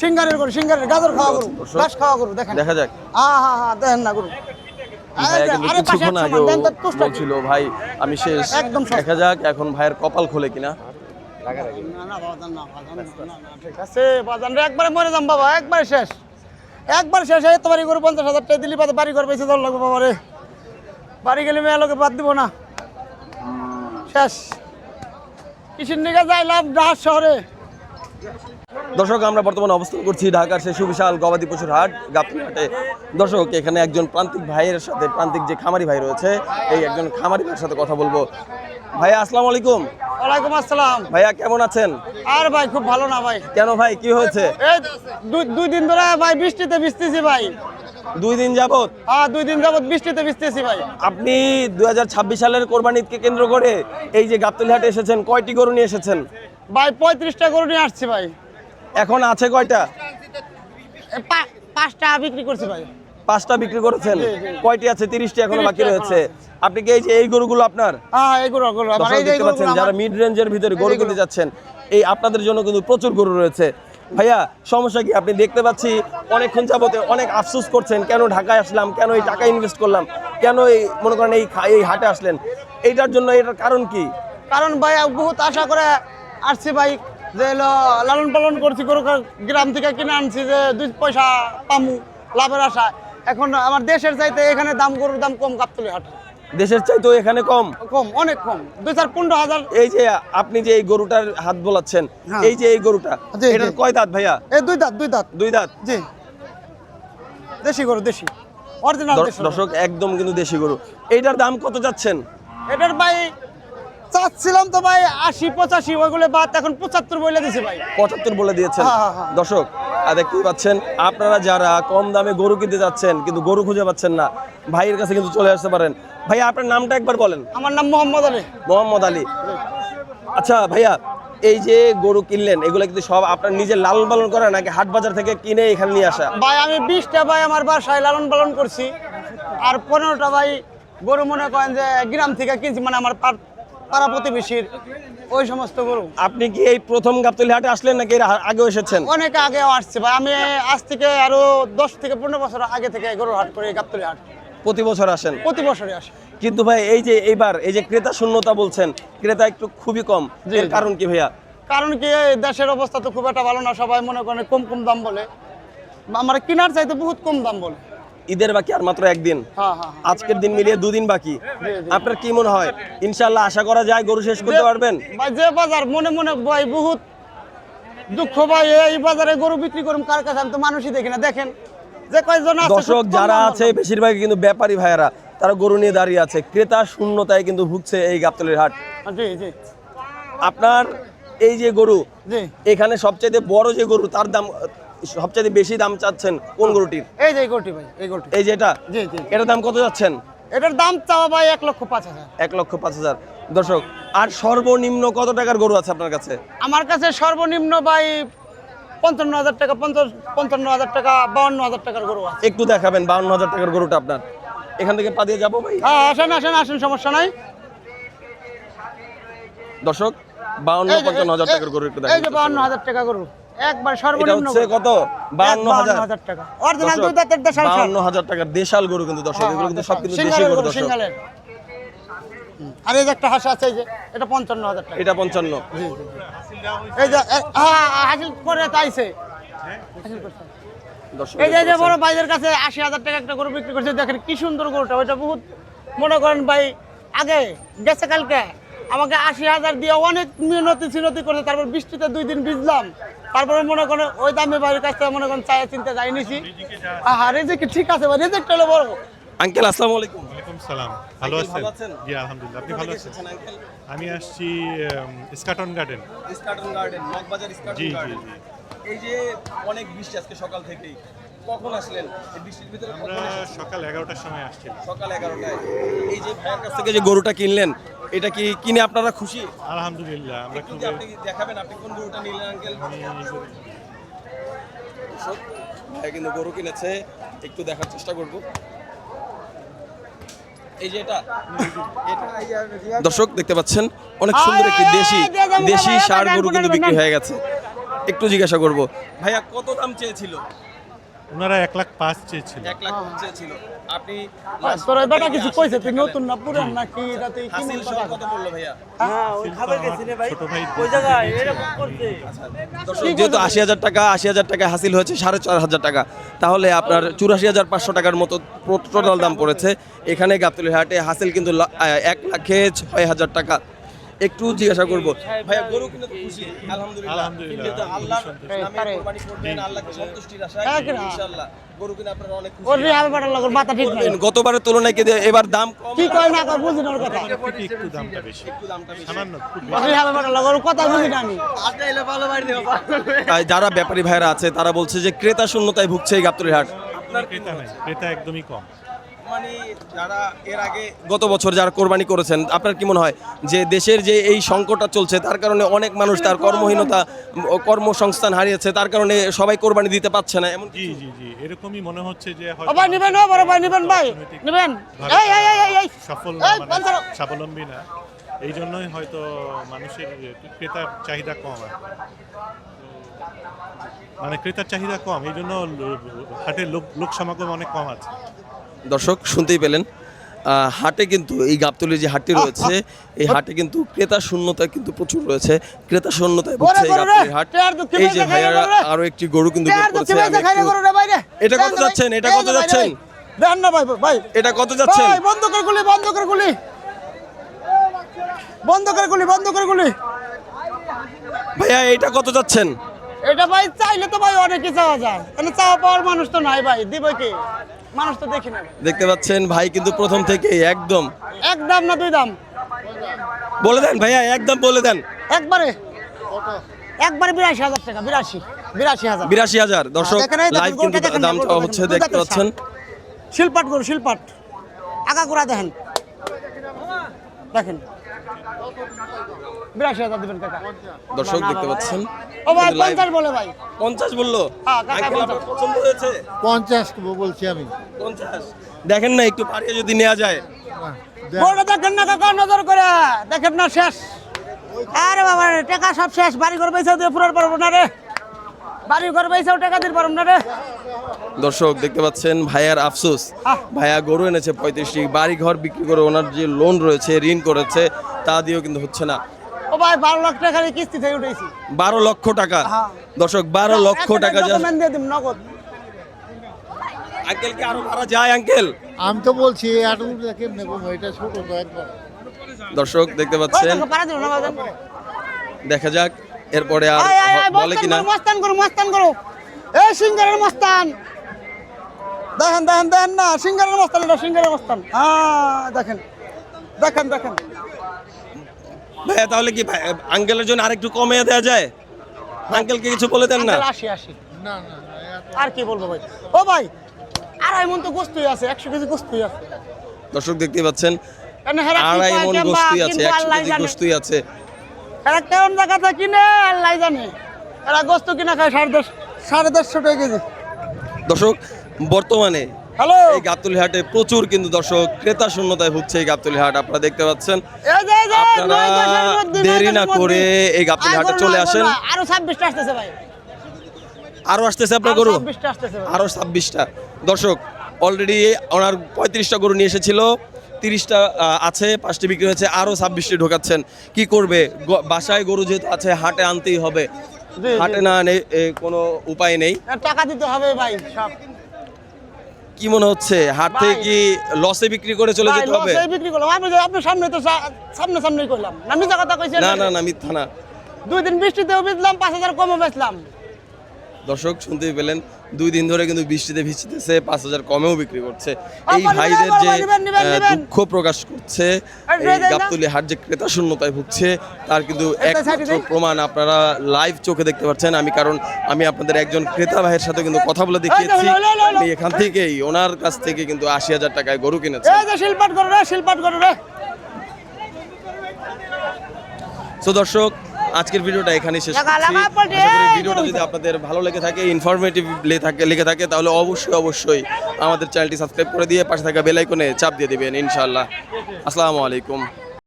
সিঙ্গারের গরু, সিঙ্গারের গাজর খাওয়া গরু, ঘাস খাওয়া গরু। দেখেন, দেখা যাক। হ্যাঁ দেখেন না গরু। কিছুক্ষণ আগে বলছিল ভাই আমি শেষ, দেখা যাক এখন ভাইয়ের কপাল খোলে কিনা। ঠিক আছে বাজান রে, একবারে মরে যাম বাবা, একবারে শেষ, একবার শেষ। এই তো বাড়ি গরু 50,000 টাকা দিলি বাড়ি ঘর বেঁচে দেওয়ার লাগবে বাবা রে। বাড়ি গেলে মেয়ে লোকে বাদ দিব না, শেষ। কিসের নিকে যাইলাম ঢাকা শহরে। দর্শক আমরা বর্তমানে অবস্থান করছি ঢাকার সেই সুবিশাল গবাদি পশুর হাট গাবতলী হাটে। দর্শক এখানে একজন প্রান্তিক ভাইয়ের সাথে, প্রান্তিক যে খামারি ভাই রয়েছে, এই একজন খামারি ভাইয়ের সাথে কথা বলবো। ভাইয়া আসসালামু আলাইকুম। ওয়ালাইকুম আসসালাম। ভাইয়া কেমন আছেন? আর ভাই খুব ভালো না ভাই। কেন ভাই, কি হয়েছে? এই দুই দিন ধরে ভাই বৃষ্টিতে ভিজতেছি ভাই। 2 দিন যাবত? হ্যাঁ 2 দিন যাবত বৃষ্টিতে ভিজতেছি ভাই। আপনি 2026 সালের কোরবানি ঈদকে কেন্দ্র করে এই যে গাবতলী হাটে এসেছেন, কয়টি গরু নিয়ে এসেছেন? ভাই 35টা গরু নিয়ে আসছি ভাই। এখন আছে কয়টা? 5টা বিক্রি করছি ভাই। 5টা বিক্রি করেছেন? কয়টি আছে? 30টি এখনো বাকি রয়েছে। আপনি কি এই যে এই গরুগুলো আপনার? হ্যাঁ এই গরুগুলো আমার। এই যে দেখতে পাচ্ছেন যারা মিড রেঞ্জের ভিতরে গরু কিনতে যাচ্ছেন, এই আপনাদের জন্য কিন্তু প্রচুর গরু রয়েছে। ভাইয়া সমস্যা কি? আপনি দেখতে পাচ্ছি অনেকক্ষণ যাবতে অনেক আফসোস করছেন, কেন ঢাকায় আসলাম, কেন এই টাকা ইনভেস্ট করলাম, কেন এই মনে করেন এই হাটে আসলেন, এইটার জন্য। এটার কারণ কি? কারণ ভাই বহুত আশা করে আসছি ভাই, যে লালন পালন করছি গরু, গ্রাম থেকে কিনে আনছি যে 2 পয়সা পামু লাভের আশা। এখন আমার দেশের চাইতে এখানে দাম, গরুর দাম কম গাবতলী হাটে। দেশের চাইতেও এখানে কম? কম, অনেক কম। 2-4-15,000। এই যে আপনি যে এই গরুটার হাত বোলাচ্ছেন, এই যে এই গরুটা, এটার কয় দাঁত ভাইয়া? এই 2 দাঁত, 2 দাঁত। 2 দাঁত? জি, দেশি গরু, দেশি অরিজিনাল দেশি। দর্শক একদম কিন্তু দেশি গরু। এইটার দাম কত যাচ্ছেন? এটার ভাই চাচ্ছিলাম তো ভাই 80-85, ওইগুলো বাদ এখন 75 বলে দিছি ভাই। 75 বলে দিয়েছেন? দর্শক দেখতেই পাচ্ছেন, আপনারা যারা কম দামে গরু কিনতে যাচ্ছেন কিন্তু গরু খুঁজে পাচ্ছেন না, ভাইয়ের কাছে কিন্তু চলে আসতে পারেন। ভাইয়া আপনার নামটা একবার বলেন। আমার নাম মোহাম্মদ আলী। মোহাম্মদ আলী। আচ্ছা ভাইয়া, এই যে গরু কিনলেন, এগুলো কিন্তু সব আপনার নিজের লালন পালন করা নাকি হাট বাজার থেকে কিনে এখানে নিয়ে আসা? ভাই আমি 20টা ভাই আমার বাসায় লালন পালন করছি, আর 15টা ভাই গরু মনে করেন যে গ্রাম থেকে কিনছি, মানে আমার পাড়া প্রতিবেশীর ওই সমস্ত গরু। আপনি কি এই প্রথম গাবতলী হাটে আসলেন নাকি এর আগেও এসেছেন? অনেক আগেও আসছে ভাই, আমি আজ থেকে আরো 10-15 বছর আগে থেকে গরুর হাট করে গাবতলী হাট। প্রতি বছর আসেন? প্রতি বছরই আসে। কিন্তু ভাই এই যে এইবার এই যে ক্রেতা শূন্যতা বলছেন, ক্রেতা একটু খুবই কম, এর কারণ কি ভাইয়া? কারণ কি, দেশের অবস্থা তো খুব একটা ভালো না, সবাই মনে করেন কম কম দাম বলে, আমার কেনার চাইতে বহুত কম দাম বলে। ঈদের বাকি আর মাত্র একদিন, আজকের দিন মিলিয়ে 2 দিন বাকি। আপনার কি মনে হয় ইনশাআল্লাহ আশা করা যায় গরু শেষ করতে পারবেন? ভাই যে বাজার, মনে মনে ভাই বহুত দুঃখ ভাই, এই বাজারে গরু বিক্রি করুম কার কাছে, আমি তো মানুষই দেখি না। দেখেন যে কয়জন আছে, দর্শক যারা আছে বেশিরভাগই কিন্তু ব্যাপারী ভাইয়েরা, তারা গরু নিয়ে দাঁড়িয়ে আছে। ক্রেতা শূন্যতায় কিন্তু ভুগছে এই গাবতলীর হাট। জি জি। আপনার এই যে গরু, জি এখানে সবচেয়ে বড় যে গরু, তার দাম সবচেয়ে বেশি দাম চাচ্ছেন কোন গরুটির? এই যে গরুটি ভাই, এই গরুটি, এই যে এটা। জি জি। এটার দাম কত যাচ্ছেন? এটার দাম চাওয়া ভাই 1,05,000। 1,05,000। দর্শক আর সর্বনিম্ন কত টাকার গরু আছে আপনার কাছে? আমার কাছে সর্বনিম্ন ভাই 55,000 টাকা, 55,000 টাকা, 52,000 টাকার গরু আছে। একটু দেখাবেন 52,000 টাকার গরুটা আপনার? এখান থেকে পা দিয়ে যাবো ভাই? হ্যাঁ আসেন আসেন আসেন, সমস্যা নাই। দর্শক 52-55,000 টাকার গরু একটু দেখেন। এই যে 52,000 টাকা গরু, একবার সর্বনিম্ন হচ্ছে কত? 52,000 টাকা। অরিজিনাল 2 দাঁতের দেশাল। 52,000 টাকার দেশাল গরু কিন্তু দর্শক, এগুলো কিন্তু সব কিন্তু দেশি গরু দর্শক। আর এই যে একটা হাঁস আছে, এই যে এটা 55,000 টাকা। এটা 55। জি জি। এই যে হাসিল করে তাইছে, দর্শক এই যে বড় ভাইদের কাছে 80,000 টাকা একটা গরু বিক্রি করছে, দেখেন কি সুন্দর গরুটা। ওইটা বহুত মনে করেন ভাই, আগে গেছে কালকে আমাকে 80,000 দিয়ে অনেক মিনতি করছে, তারপর বৃষ্টিতে 2 দিন ভিজলাম, তারপরে মনে করেন ওই দামে বাড়ির কাছ থেকে মনে করেন চায় চিন্তা যাই নিছি। রেজেক্ট ঠিক আছে ভাই, রেজেক্ট হলো বড়। আঙ্কেল আসসালামু আলাইকুম। ওয়ালাইকুম সালাম। ভালো আছেন? জি আলহামদুলিল্লাহ। আপনি ভালো আছেন? আমি আসছি স্কাটন গার্ডেন। স্কাটন গার্ডেন, মগবাজার স্কাটন গার্ডেন। জি জি। এই যে অনেক বৃষ্টি আজকে সকাল থেকেই, কখন আসলেন এই বৃষ্টির ভিতরে? আমরা সকাল 11টার সময় আসছি। সকাল 11টায়। এই যে ভাইয়ের কাছ থেকে যে গরুটা কিনলেন, এটা কি কিনে আপনারা খুশি? আলহামদুলিল্লাহ আমরা খুবই। আপনি কি দেখাবেন আপনি কোন গরুটা নিলেন আঙ্কেল? ভাই কিন্তু গরু কিনেছে, একটু দেখার চেষ্টা করব। এই যে এটা দর্শক দেখতে পাচ্ছেন, অনেক সুন্দর একটি দেশি ষাঁড় গরু কিন্তু বিক্রি হয়ে গেছে। একটু জিজ্ঞাসা করব ভাইয়া কত দাম চেয়েছিল? ওনারা 1,05,000 চেয়েছিল। 1 লাখ চেয়েছিল। আপনি তোর বেটা কিছু কইছে তুই নতুন না পুরান নাকি রাতে কি হাসিল সহ কত বললো ভাইয়া? ছোট ভাই দর্শক, যেহেতু 80,000 টাকা হাসিল হয়েছে 4,500 টাকা, তাহলে আপনার 84,500 টাকার মতো টোটাল দাম পড়েছে। এখানে গাবতলী হাটে হাসিল কিন্তু 1,06,000 টাকা। একটু জিজ্ঞাসা করব ভাইয়া, গরু কিনে তো খুশি? আলহামদুলিল্লাহ। আলহামদুলিল্লাহ, কিন্তু আল্লাহর আলহামদুলিল্লাহ। নামে কোরবানি করবেন, আল্লাহকে সন্তুষ্টির আশায় হ্যাঁ কিনা? ইনশাআল্লাহ গরু কিনে আপনারা অনেক খুশি। ওর রিহাল বাটার লাগর মাথা ঠিক নাই গতবারের তুলনায় কি এবার দাম কম? কি কয় না কয় বুঝি না ওর কথা একটু দামটা বেশি, একটু দামটা বেশি। সামান্য খুব ওর রিহাল বাটার লাগর কথা বুঝি না আমি যারা ব্যাপারী ভাইরা আছে তারা বলছে যে ক্রেতা শূন্যতায় ভুগছে এই গাবতলী হাট। আপনার ক্রেতা নাই, ক্রেতা একদমই কম। মানে যারা এর আগে গত বছর যারা কোরবানি করেছেন, আপনার কি মনে হয় যে দেশের যে এই সংকটটা চলছে তার কারণে অনেক মানুষ তার কর্মহীনতা, কর্মসংস্থান হারিয়েছে, তার কারণে সবাই কোরবানি দিতে পারছে না, এমন জি জি জি, এরকমই মনে হচ্ছে যে ও ভাই নিবেন, ও বড় ভাই নিবেন, ভাই নিবেন। এই এই এই এই সফল এই, মানে পঞ্চাশ। স্বাবলম্বী না, এই জন্যই হয়তো মানুষের ক্রেতার চাহিদা কম। মানে ক্রেতার চাহিদা কম, এই জন্য হাটের লোক সমাগম অনেক কম আছে। দর্শক শুনতেই পেলেন, হাটে কিন্তু এই গাবতলীর যে হাটটি রয়েছে এই হাটে কিন্তু ক্রেতা শূন্যতা কিন্তু প্রচুর রয়েছে, ক্রেতা শূন্যতায় ভুগছে এই গাবতলীর হাট। এই যে ভাইয়ারা আরো একটি গরু কিন্তু বের করেছে, আমি একটু- এটা কত যাচ্ছেন? এটা কত যাচ্ছেন? দেন না ভাই, ভাই এটা কত যাচ্ছেন? ভাই বন্ধ করে গুলি, বন্ধ করে গুলি, বন্ধ করে গুলি, বন্ধ করে গুলি। ভাইয়া এটা কত যাচ্ছেন? এটা ভাই চাইলে তো ভাই অনেক চাওয়া যায়, তাহলে চাওয়া পাওয়ার মানুষ তো নাই ভাই, দিবে কি? মানুষ তো দেখি না। দেখতে পাচ্ছেন ভাই কিন্তু প্রথম থেকেই একদম এক দাম না দুই দাম? বলে দেন ভাইয়া, একদম বলে দেন। একবারে একবারে 82,000 টাকা, 82,000। 82,000। দর্শক দেখেন, এই দেখেন, লাইভ গরুটা কিন্তু দেখেন না, দাম গরুটা চাওয়া হচ্ছে, দেখেন, দেখতে গরুটা পাচ্ছেন। শিলপাট গরু, শিলপাট আগা গোড়া দেখেন, দেখেন 82,000 দিবেন কাকা। দর্শক না, না, দেখতে না, পাচ্ছেন ও ভাই কিন্তু live- 50 বলে ভাই। 50 বললো। হ্যাঁ, কাকা, আঙ্কেল, 50 আপনার পছন্দ হয়েছে? 50 বলছি আমি। 50 দেখেন না, একটু পারিয়ে যদি নেওয়া যায়। গরুটা দেখেন না কাকা, নজর করে দেখেন না, শেষ। আরে বাবা রে, টাকা সব শেষ, বাড়ি ঘর পয়সা দিয়ে পুরার পারবো না রে, বাড়ি ঘর পয়সাও টাকা দিতে পারবো না রে। দর্শক দেখতে পাচ্ছেন ভাইয়ার আফসোস, আহ। ভাইয়া গরু এনেছে 35টি, বাড়ি ঘর বিক্রি করে ওনার যে লোন রয়েছে, ঋণ করেছে, তা দিয়েও কিন্তু হচ্ছে না। ও ভাই 12 লাখ টাকা কিস্তি থেকে উঠেছি। 12 লক্ষ টাকা। হ্যাঁ। দর্শক 12 লক্ষ টাকা যা। ডকুমেন্ট দিয়ে দিম নগদ। আঙ্কেল কি আরো ভাড়া যায় আঙ্কেল? আমি তো বলছি এতটুকু কেমনে করবো, এটা ছোট তো একবার। দর্শক দেখতে ওই পাচ্ছেন, দেখো, পারা দিল না বাজান। দেখা যাক এরপরে আর আয়, আয়, আয়, বলে মস্তান কিনা। করো, মস্তান করো, মস্তান করো। এই সিঙ্গারের মস্তান দেখেন, দেখেন, দেখেন না, সিঙ্গারের মস্তান, এটা সিঙ্গারের মস্তান। হ্যাঁ দেখেন, দেখেন, দেখেন। ভাইয়া তাহলে কি আঙ্কেলের জন্য আরেকটু কমে দেওয়া যায়? আঙ্কেলকে কিছু বলে দেন না। 80। না না না, এত- আর কি বলবো ভাই? ও ভাই 2.5 মণ তো গোস্তই আছে, 100 কেজি গোস্তই আছে। দর্শক দেখতে পাচ্ছেন কেন হেরা কি 2.5 কয় মণ কেমবা, গোস্তি আছে, কিন্তু 100 আল্লাহ কেজি জানে। গোস্তি আছে। এরা কেমন জায়গাতে কিনে আল্লাহ জানে। এরা গোস্ত কিনা খায় 150 টাকা কেজি। দর্শক বর্তমানে হ্যালো, এই গাবতলী হাটে প্রচুর কিন্তু দর্শক ক্রেতা শূন্যতায় ভুগছে এই গাবতলী হাট, আপনারা দেখতে পাচ্ছেন। এই যে, এই যে, আপনারা 9 দশের মধ্যে, 9 দেরি না দশের মধ্যে। করে এই গাবতলী হাটে চলে আসেন। আরো 26টা আসতেছে ভাই, আরো আসতেছে আপনার আরো গরু, 26টা আসতেছে ভাই। আরো 26টা। দর্শক অলরেডি ওনার 35টা গরু নিয়ে এসেছিল, 30টা আছে, 5টি বিক্রি হয়েছে, আরো 26টি ঢোকাচ্ছেন। কি করবে? বাসায় গরু যেহেতু আছে হাটে আনতেই হবে, জি, হাটে জি। না আনে কোনো উপায় নেই। আর টাকা দিতে হবে ভাই সব। কি মনে হচ্ছে হাট ভাই। থেকে কি লসে বিক্রি করে চলে ভাই, যেতে হবে? লসেই বিক্রি করলাম। আমি যে আপনার সামনে তো সামনে করলাম না, মিথ্যা কথা কইছেন। না না না, মিথ্যা না। 2 দিন বৃষ্টিতেও বেচলাম, 5,000 কমও বেচলাম। দর্শক শুনতেই পেলেন, 2 দিন ধরে কিন্তু বৃষ্টিতে ভিজতেছে, 5,000 কমেও বিক্রি করছে। এই নিবেন, ভাইদের যে নিবেন, নিবেন, নিবেন। দুঃখ প্রকাশ করছে, এই এই দেন না। গাবতলী হাট যে ক্রেতা শূন্যতায় ভুগছে তার কিন্তু এটা একমাত্র সাইডে দেন। প্রমাণ আপনারা লাইভ চোখে দেখতে পাচ্ছেন। আমি কারণ আমি আপনাদের একজন ক্রেতা ভাইয়ের সাথে কিন্তু কথা বলে দেখিয়েছি, হলো, হলো, হলো। আমি এখান থেকেই ওনার কাছ থেকে কিন্তু 80,000 টাকায় গরু কিনেছি। এই যে শিলপাট করো রে, শিলপাট করো রে। তো দর্শক আজকের ভিডিওটা এখানেই শেষ লাগা, করছি। লাগা, পল্টে, আশা করি এই ভিডিওটা যদি আপনাদের ভালো লেগে থাকে, ইনফরমেটিভ লেগে থাকে, তাহলে অবশ্যই আমাদের চ্যানেলটি সাবস্ক্রাইব করে দিয়ে পাশে থাকা বেল আইকনে চাপ দিয়ে দিবেন ইনশাআল্লাহ। আসসালামু আলাইকুম।